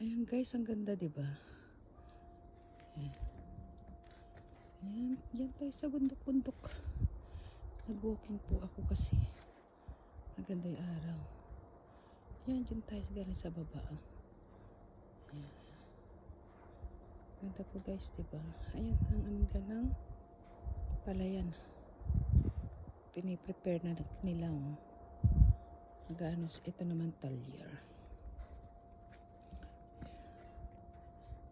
Ayan guys, ang ganda, diba? Ayan. Ayan, yan tayo sa bundok-bundok. Nag-walking po ako kasi maganda yung araw. Yan, dyan tayo galing sa baba. Ayan. Ganda po guys, diba? Ayan, ang anda ng palayan. Piniprepare na nila. Ito naman talyer.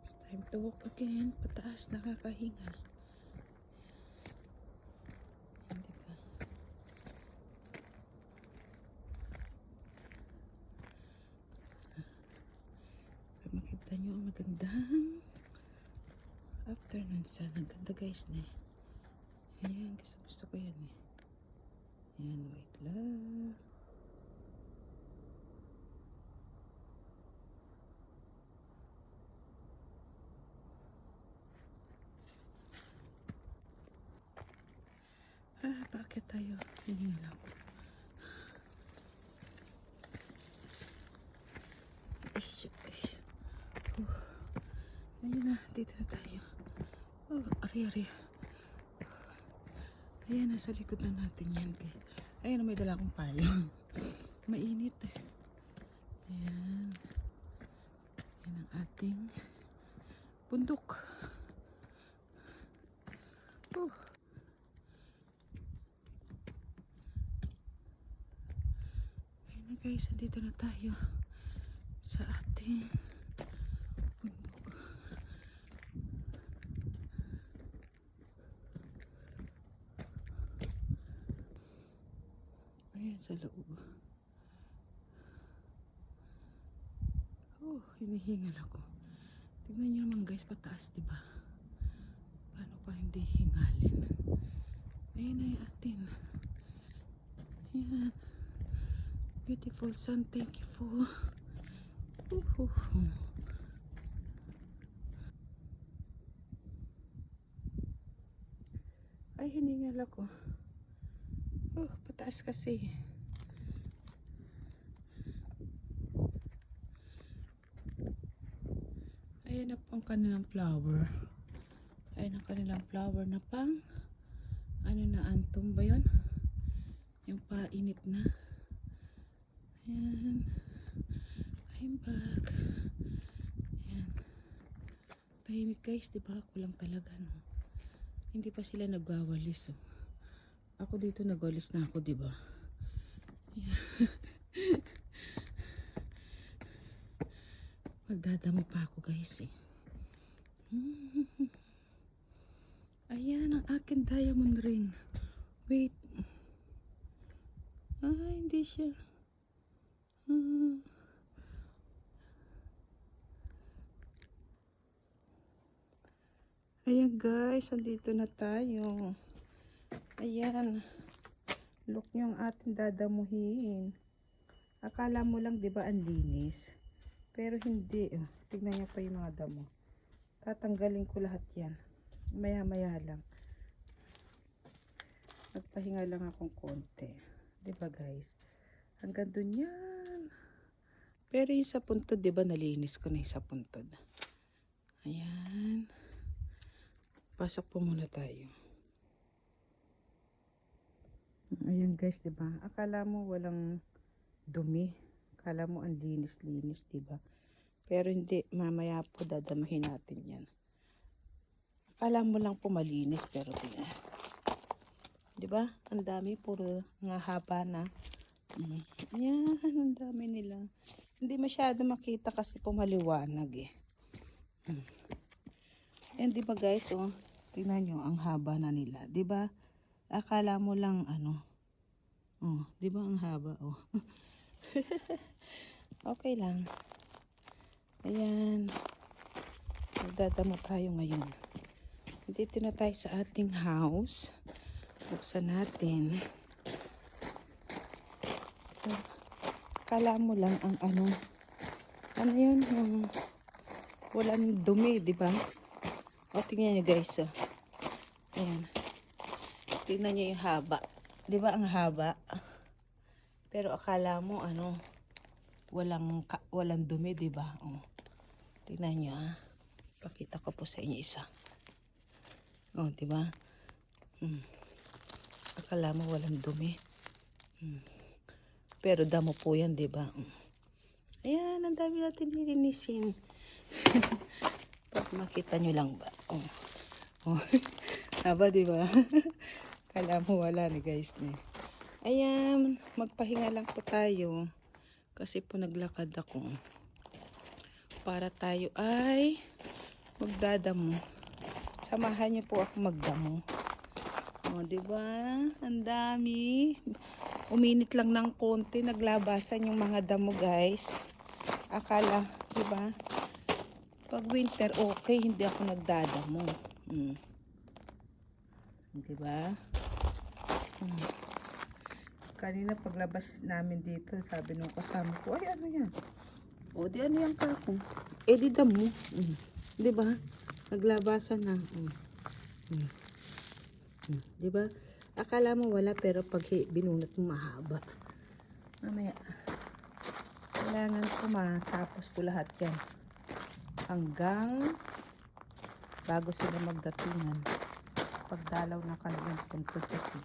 It's time to walk again. Pataas, nakakahinga. Ayan, diba? Makita nyo ang magandang afternoon sun. Ang ganda guys ne. Ayan, gusto ko yan eh. Ayan, wait lang. Bakit tayo? Hinihila ko. Ayun na, dito na tayo. Ari. Ayan, nasa likod na natin yan. Ayan, may dala akong payong. Mainit eh. Ayan. Ayan ang ating bundok. Ayan na guys, dito na tayo sa ating bundok. Ayan sa loob. Hinihingal ako. Tignan nyo naman guys, pataas diba? Paano ka hindi hingalin? Ayan na yung atin. Ayan. Beautiful sun, thank you for. Ay, hiningal ako. Pataas kasi. Ayan na po ang kanilang flower. Ayan ang kanilang flower na pang ano na, antum ba yun? Yung painit na. Ayan. I'm back. Ayan. Tahimik guys, diba? Ako lang talaga, no? Hindi pa sila nagwawalis, oh. Ako dito nagwalis na ako, diba? Ayan. Magdadamo pa ako guys eh. Ayan ang aking diamond ring. Wait. Hindi siya. Ayan guys, andito na tayo. Ayan. Look nyo ang ating dadamuhin. Akala mo lang 'di ba ang linis? Pero hindi. Tignan nyo pa yung mga damo. Tatanggalin ko lahat yan. Maya-maya lang. Nagpahinga lang akong konti. Diba guys? Hanggang dun yan. Pero yung sa puntod, diba nalinis ko na yung sa puntod. Ayan. Pasok po muna tayo. Ayan guys, diba? Akala mo walang dumi. Akala mo ang linis-linis, diba? Pero hindi, mamaya po dadamahin natin yan. Akala mo lang po malinis, pero tingnan. Diba? Ang dami, puro nga haba na. Ayan, ang dami nila. Hindi masyado makita kasi po maliwanag eh. Ayan, diba guys, oh. Tingnan nyo, ang haba na nila. Diba? Akala mo lang, ano. Diba ang haba, oh. Okay lang. Ayan. Magdadamo tayo ngayon. Dito na tayo sa ating house. Buksan natin. Akala mo lang ang ano. Ano yun? Yung walang dumi, diba? Tingnan nyo guys. Ayan. Tingnan nyo yung haba. Diba ang haba? Pero akala mo ano, walang dumi, diba? Tingnan nyo ha. Pakita ko po sa inyo isa. Oh, diba? Akala mo walang dumi. Pero damo po yan, diba? Ayan, ang dami natin nilinisin. Pag makita nyo lang ba? Oh. Aba, diba? Akala mo wala ni guys. Ayan, magpahinga lang po tayo. Kasi po naglakad ako. Para tayo ay magdadamo. Samahan niyo po ako magdamo. O, diba? Ang dami. Uminit lang ng konti. Naglabasan yung mga damo, guys. Akala, diba? Pag winter, okay. Hindi ako nagdadamo. Diba? Kanina paglabas namin dito, sabi nung kasama ko, ay ano yan? O, di ano yan kako? Eh, di damo. Diba? Naglabasan na. Diba? Akala mo wala, pero pag binunot mo mahaba. Mamaya. Kailangan ko matapos ko lahat yan. Hanggang bago sila magdatingan. Pagdalaw na kanilang puntod kasi.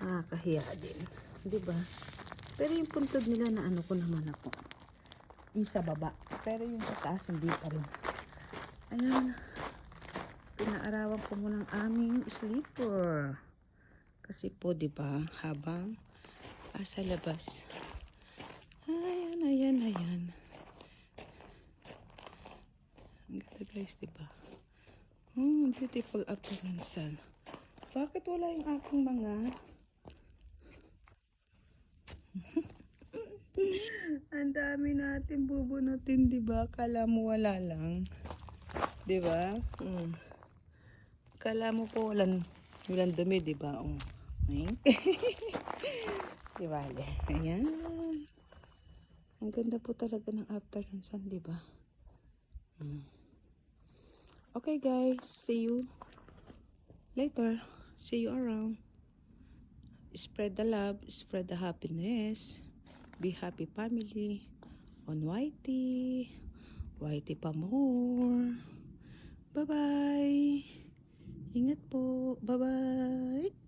Kahiya din. Diba? Pero yung puntod nila na ano ko naman ako. Yung sa baba. Pero yung sa taas, hindi pa rin. Ayan. Pinaarawan ko muna ang aming sleeper. Kasi po, diba, habang sa labas. Ayan. Ang ganda guys, diba? Beautiful afternoon sun. Bakit wala yung aking mga... Ang dami natin bubunutin, diba? Kala mo wala lang. Diba? Kala mo po walang dumi, diba? Diba? Ayan. Ang ganda po talaga ng afternoon sun, diba? Okay guys, see you later. See you around. Spread the love, spread the happiness. Be happy family. On Whitey. Whitey pa more. Bye-bye. Ingat po. Bye-bye.